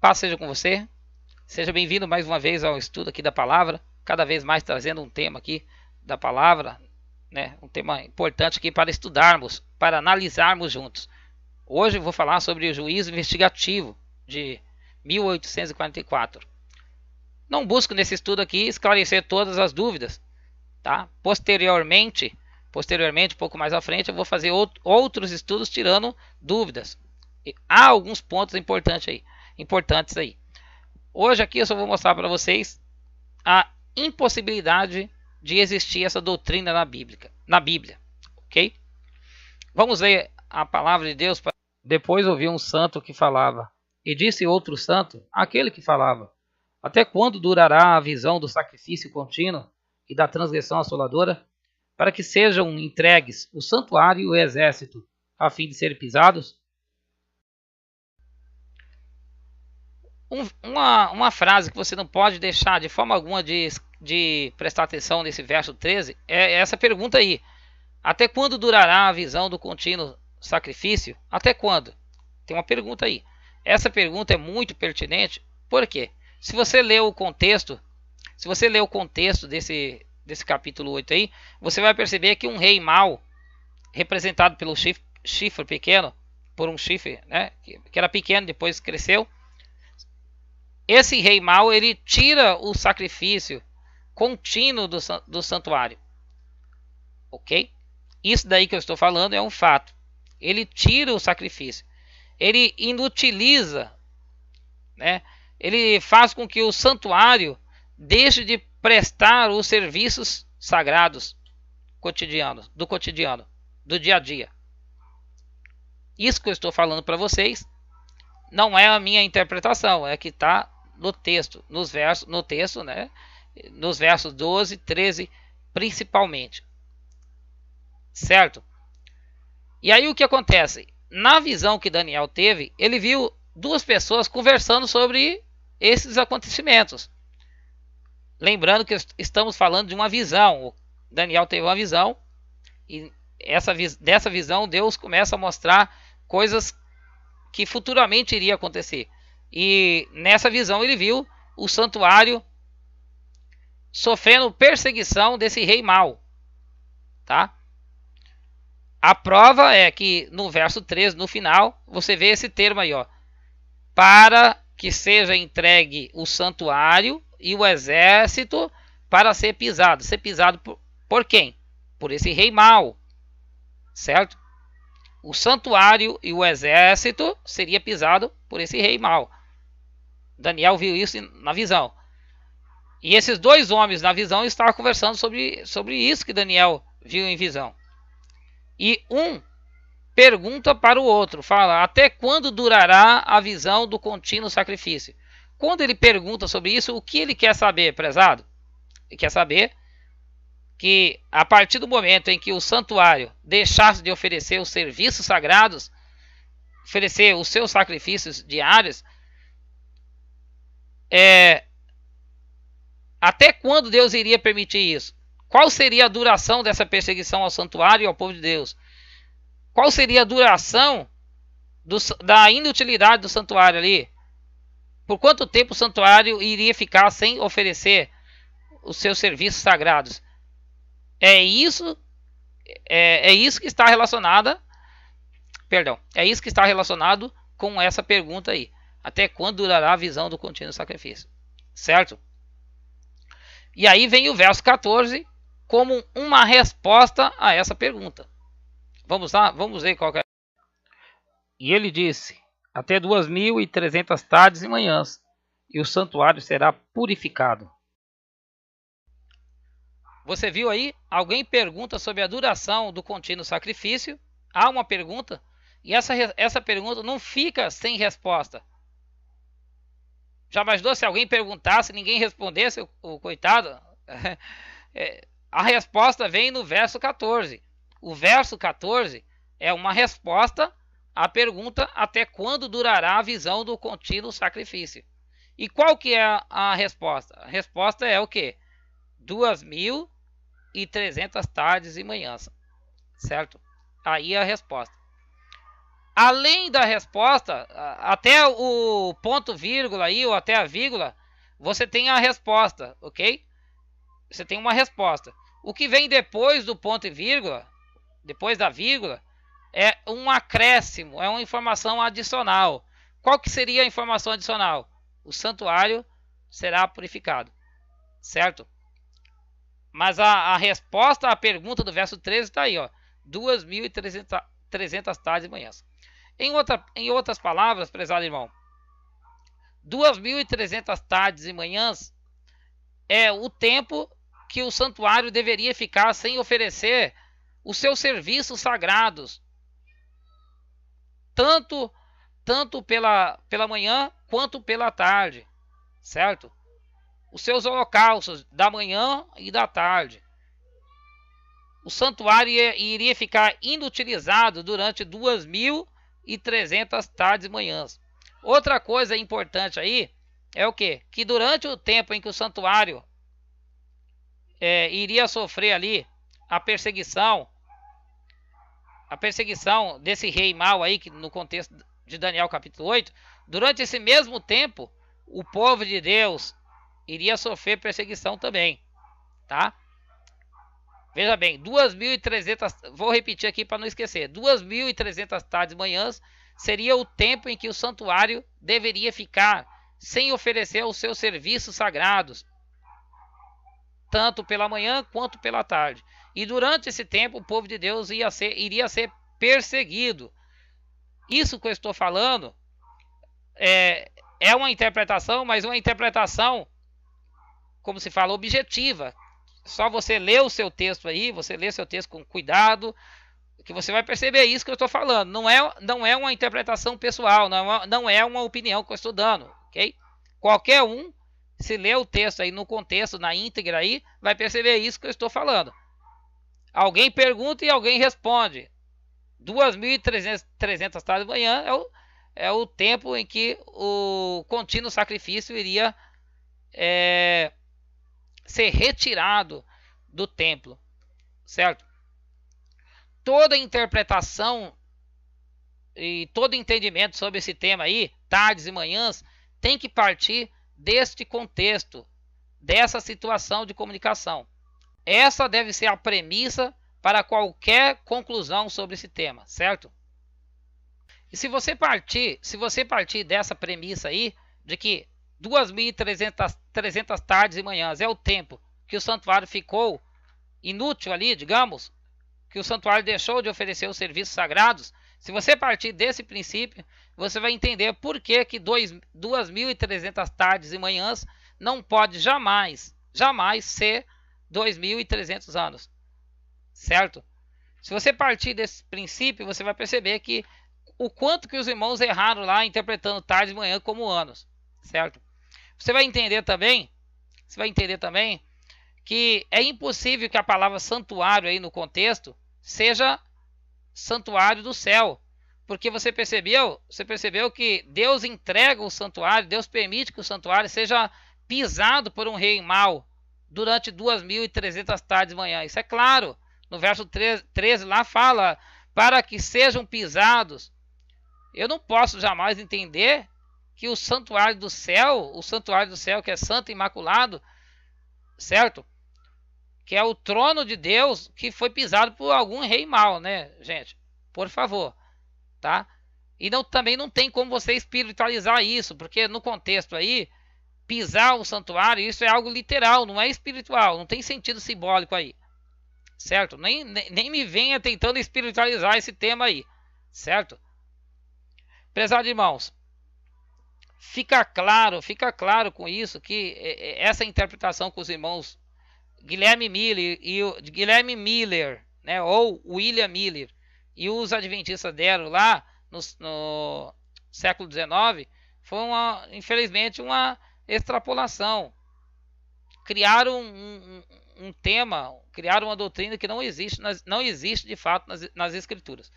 Paz seja com você. Seja bem-vindo mais uma vez ao estudo aqui da palavra. Cada vez mais trazendo um tema aqui da palavra, né? Um tema importante aqui para estudarmos, para analisarmos juntos. Hoje eu vou falar sobre o juízo investigativo de 1844. Não busco nesse estudo aqui esclarecer todas as dúvidas, tá? Posteriormente, um pouco mais à frente, eu vou fazer outros estudos tirando dúvidas. Há alguns pontos importantes aí. Hoje aqui eu só vou mostrar para vocês a impossibilidade de existir essa doutrina na Bíblia, ok? Vamos ler a palavra de Deus. Depois ouvi um santo que falava, e disse outro santo, aquele que falava: até quando durará a visão do sacrifício contínuo e da transgressão assoladora, para que sejam entregues o santuário e o exército, a fim de serem pisados? Uma frase que você não pode deixar de forma alguma de prestar atenção nesse verso 13 é essa pergunta aí. Até quando durará a visão do contínuo sacrifício? Até quando? Tem uma pergunta aí. Essa pergunta é muito pertinente. Por quê? Se você ler o contexto desse capítulo 8 aí, você vai perceber que um rei mau, representado pelo chifre pequeno, por um chifre, né, que era pequeno, depois cresceu. Esse rei mau, ele tira o sacrifício contínuo do santuário. Ok? Isso daí que eu estou falando é um fato. Ele tira o sacrifício. Ele inutiliza, né? Ele faz com que o santuário deixe de prestar os serviços sagrados do cotidiano, do dia a dia. Isso que eu estou falando para vocês não é a minha interpretação, é que está no texto, né? Nos versos 12, 13, principalmente. Certo? E aí o que acontece? Na visão que Daniel teve, ele viu duas pessoas conversando sobre esses acontecimentos. Lembrando que estamos falando de uma visão. Daniel teve uma visão e dessa visão Deus começa a mostrar coisas que futuramente iria acontecer. E nessa visão ele viu o santuário sofrendo perseguição desse rei mau, tá? A prova é que no verso 13, no final, você vê esse termo aí, ó. Para que seja entregue o santuário e o exército para ser pisado. Ser pisado por quem? Por esse rei mau, certo? O santuário e o exército seria pisado por esse rei mau. Daniel viu isso na visão. E esses dois homens na visão estavam conversando sobre isso que Daniel viu em visão. E um pergunta para o outro, fala: até quando durará a visão do contínuo sacrifício? Quando ele pergunta sobre isso, o que ele quer saber, prezado? Ele quer saber que a partir do momento em que o santuário deixasse de oferecer os serviços sagrados, oferecer os seus sacrifícios diários, até quando Deus iria permitir isso? Qual seria a duração dessa perseguição ao santuário e ao povo de Deus? Qual seria a duração da inutilidade do santuário ali? Por quanto tempo o santuário iria ficar sem oferecer os seus serviços sagrados? É isso que está relacionado com essa pergunta aí. Até quando durará a visão do contínuo sacrifício? Certo? E aí vem o verso 14 como uma resposta a essa pergunta. Vamos lá? Vamos ver qual que é. E ele disse: até 2.300 tardes e manhãs, e o santuário será purificado. Você viu aí? Alguém pergunta sobre a duração do contínuo sacrifício. Há uma pergunta. E essa pergunta não fica sem resposta. Já imaginou se alguém perguntasse e ninguém respondesse, o coitado? A resposta vem no verso 14. O verso 14 é uma resposta à pergunta: até quando durará a visão do contínuo sacrifício? E qual que é a resposta? A resposta é o quê? 2.300 tardes e manhãs. Certo? Aí é a resposta. além da resposta, até o ponto vírgula aí, ou até a vírgula, você tem a resposta, ok? Você tem uma resposta. O que vem depois do ponto e vírgula, depois da vírgula, é um acréscimo, é uma informação adicional. Qual que seria a informação adicional? O santuário será purificado, certo? Mas a resposta à pergunta do verso 13 está aí, ó, 2.300 tardes e manhãs. Em outras palavras, prezado irmão, 2.300 tardes e manhãs é o tempo que o santuário deveria ficar sem oferecer os seus serviços sagrados, tanto pela manhã quanto pela tarde, certo? Os seus holocaustos da manhã e da tarde. O santuário iria ficar inutilizado durante 2.300 tardes e manhãs. Outra coisa importante aí é o quê? Que durante o tempo em que o santuário iria sofrer ali a perseguição desse rei mau aí, que no contexto de Daniel capítulo 8, durante esse mesmo tempo, o povo de Deus iria sofrer perseguição também, tá? Veja bem, 2.300, vou repetir aqui para não esquecer, 2.300 tardes e manhãs seria o tempo em que o santuário deveria ficar sem oferecer os seus serviços sagrados, tanto pela manhã quanto pela tarde. E durante esse tempo o povo de Deus iria ser perseguido. Isso que eu estou falando é uma interpretação, mas uma interpretação, como se fala, objetiva. Só você ler o seu texto aí, você lê seu texto com cuidado, que você vai perceber isso que eu estou falando. Não é uma interpretação pessoal, não é uma opinião que eu estou dando, ok? Qualquer um, se ler o texto aí no contexto, na íntegra aí, vai perceber isso que eu estou falando. Alguém pergunta e alguém responde. 2.300 tardes de manhã é o tempo em que o contínuo sacrifício iria ser retirado do templo, certo? Toda interpretação e todo entendimento sobre esse tema aí, tardes e manhãs, tem que partir deste contexto, dessa situação de comunicação. Essa deve ser a premissa para qualquer conclusão sobre esse tema, certo? E se você partir dessa premissa aí, de que 2.300 tardes e manhãs é o tempo que o santuário ficou inútil ali, digamos, que o santuário deixou de oferecer os serviços sagrados, se você partir desse princípio, você vai entender por que 2.300 tardes e manhãs não pode jamais ser 2.300 anos, certo? Se você partir desse princípio, você vai perceber que o quanto que os irmãos erraram lá interpretando tarde e manhã como anos, certo? Você vai entender também que é impossível que a palavra santuário aí no contexto seja santuário do céu, porque você percebeu que Deus entrega o santuário, Deus permite que o santuário seja pisado por um rei mau durante 2.300 tardes de manhã. Isso é claro. No verso 13 lá fala, para que sejam pisados. Eu não posso jamais entender que o santuário do céu que é santo e imaculado, certo? Que é o trono de Deus, que foi pisado por algum rei mau, né, gente? Por favor, tá? E também não tem como você espiritualizar isso, porque no contexto aí, pisar o santuário, isso é algo literal, não é espiritual, não tem sentido simbólico aí, certo? Nem me venha tentando espiritualizar esse tema aí, certo? Prezados irmãos, fica claro com isso que essa interpretação que os irmãos Guilherme Miller, né, ou William Miller, e os adventistas deram lá no século XIX, foi infelizmente uma extrapolação. Criaram um tema, criaram uma doutrina que não existe de fato nas escrituras.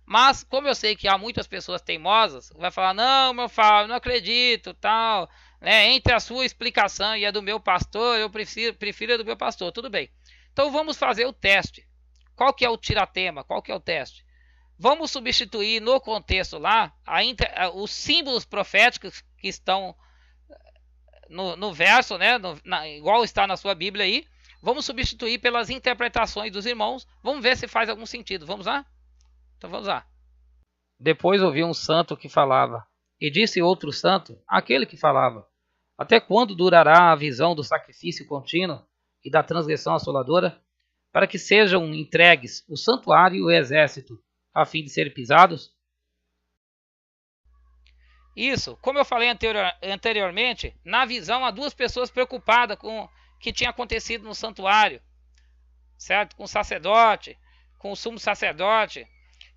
Mas como eu sei que há muitas pessoas teimosas, vai falar, não, meu Fábio, não acredito, tal, né? Entre a sua explicação e a do meu pastor, eu prefiro a do meu pastor, tudo bem. Então vamos fazer o teste. Qual que é o tiratema? Qual que é o teste? vamos substituir no contexto lá os símbolos proféticos que estão no verso, né, igual está na sua Bíblia aí. Vamos substituir pelas interpretações dos irmãos. Vamos ver se faz algum sentido. Vamos lá? Então vamos lá. Depois ouvi um santo que falava, e disse outro santo, aquele que falava: até quando durará a visão do sacrifício contínuo e da transgressão assoladora, para que sejam entregues o santuário e o exército, a fim de serem pisados? Isso, como eu falei anteriormente, na visão há duas pessoas preocupadas com o que tinha acontecido no santuário, certo? Com o sacerdote, com o sumo sacerdote.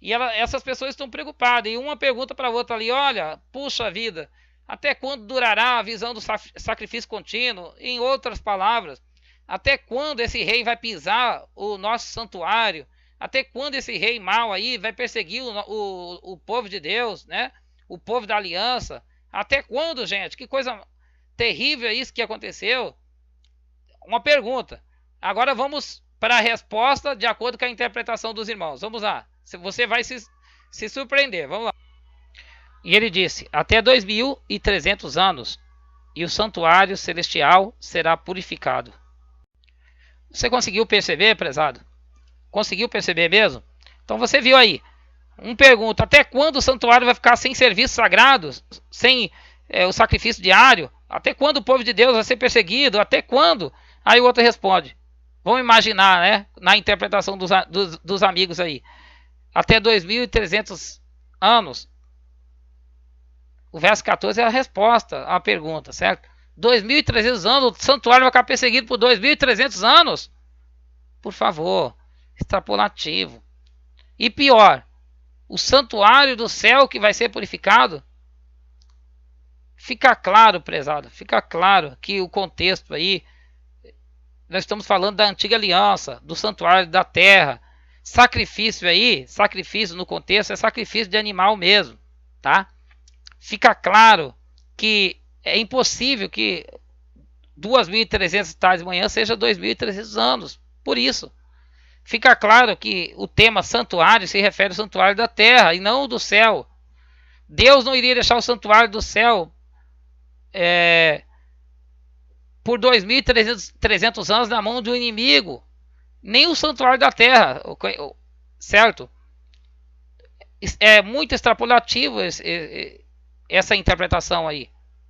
E essas pessoas estão preocupadas. E uma pergunta para a outra ali: olha, puxa vida, até quando durará a visão do sacrifício contínuo? Em outras palavras, até quando esse rei vai pisar o nosso santuário? Até quando esse rei mau aí vai perseguir o povo de Deus, né? O povo da aliança? Até quando, gente? Que coisa terrível é isso que aconteceu. Uma pergunta. Agora vamos para a resposta de acordo com a interpretação dos irmãos. Vamos lá. Você vai se surpreender. Vamos lá. E ele disse: até 2300 anos, e o santuário celestial será purificado. Você conseguiu perceber, prezado? Conseguiu perceber mesmo? Então você viu aí. Pergunta: até quando o santuário vai ficar sem serviços sagrados? Sem o sacrifício diário? Até quando o povo de Deus vai ser perseguido? Até quando? Aí o outro responde. Vamos imaginar, né? Na interpretação dos amigos aí. Até 2300 anos. O verso 14 é a resposta à pergunta, certo? 2300 anos, o santuário vai ficar perseguido por 2300 anos? Por favor, extrapolativo. E pior, o santuário do céu que vai ser purificado? Fica claro, prezado, fica claro que o contexto aí, nós estamos falando da antiga aliança, do santuário da terra. Sacrifício aí, sacrifício no contexto é sacrifício de animal mesmo, tá? Fica claro que é impossível que 2.300 tardes de manhã seja 2.300 anos. Por isso, fica claro que o tema santuário se refere ao santuário da terra e não do céu. Deus não iria deixar o santuário do céu por 2.300 anos na mão do inimigo. Nem o santuário da terra, certo? É muito extrapolativo essa interpretação aí.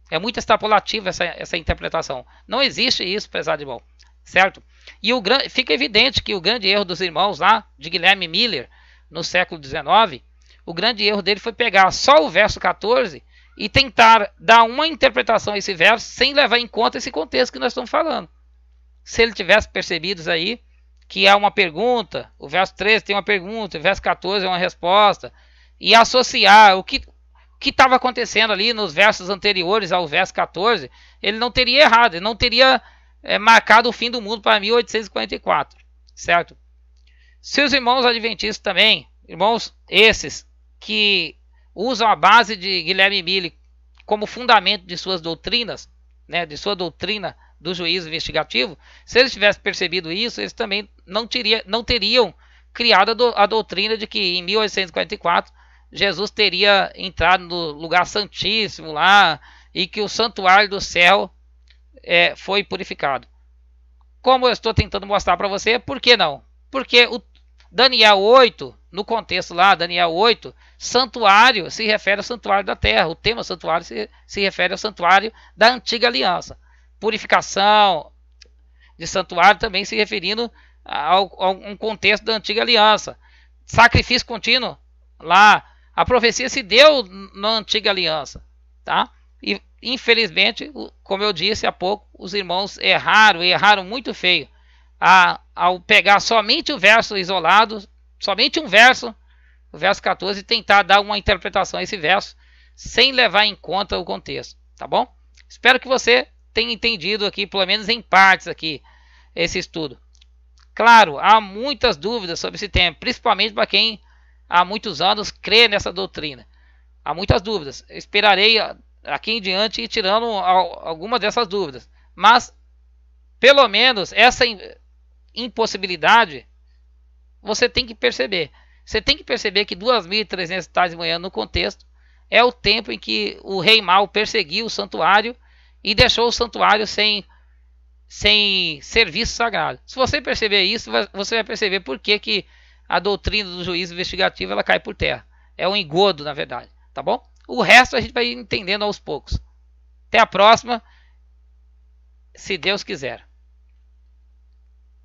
É muito extrapolativa essa interpretação. Não existe isso, prezado irmão, certo? E fica evidente que o grande erro dos irmãos lá, de Guilherme Miller, no século XIX, o grande erro dele foi pegar só o verso 14 e tentar dar uma interpretação a esse verso sem levar em conta esse contexto que nós estamos falando. Se ele tivesse percebido isso aí, que há uma pergunta, o verso 13 tem uma pergunta, o verso 14 é uma resposta, e associar o que estava acontecendo ali nos versos anteriores ao verso 14, ele não teria errado, ele não teria marcado o fim do mundo para 1844, certo? Se os irmãos adventistas também, irmãos esses que usam a base de Guilherme Miller como fundamento de suas doutrinas, né, de sua doutrina do juízo investigativo, se eles tivessem percebido isso, eles também não teriam criado a doutrina de que em 1844 Jesus teria entrado no lugar santíssimo lá e que o santuário do céu foi purificado. Como eu estou tentando mostrar para você, por que não? Porque o Daniel 8, no contexto lá, Daniel 8, santuário se refere ao santuário da terra. O tema santuário se refere ao santuário da antiga aliança. Purificação de santuário também se referindo a um contexto da antiga aliança. Sacrifício contínuo, lá, a profecia se deu na antiga aliança, tá? E infelizmente, como eu disse há pouco, os irmãos erraram muito feio ao pegar somente o verso isolado, somente um verso, o verso 14, e tentar dar uma interpretação a esse verso sem levar em conta o contexto, tá bom? Espero que você tenha entendido aqui, pelo menos em partes aqui, esse estudo. Claro, há muitas dúvidas sobre esse tema, principalmente para quem há muitos anos crê nessa doutrina. Há muitas dúvidas. Eu esperarei aqui em diante ir tirando algumas dessas dúvidas. Mas, pelo menos, essa impossibilidade você tem que perceber. Você tem que perceber que 2.300 tardes de manhã no contexto é o tempo em que o rei mau perseguiu o santuário e deixou o santuário sem serviço sagrado. Se você perceber isso, você vai perceber por que a doutrina do juízo investigativo ela cai por terra. É um engodo, na verdade, tá bom? O resto a gente vai entendendo aos poucos. Até a próxima, se Deus quiser.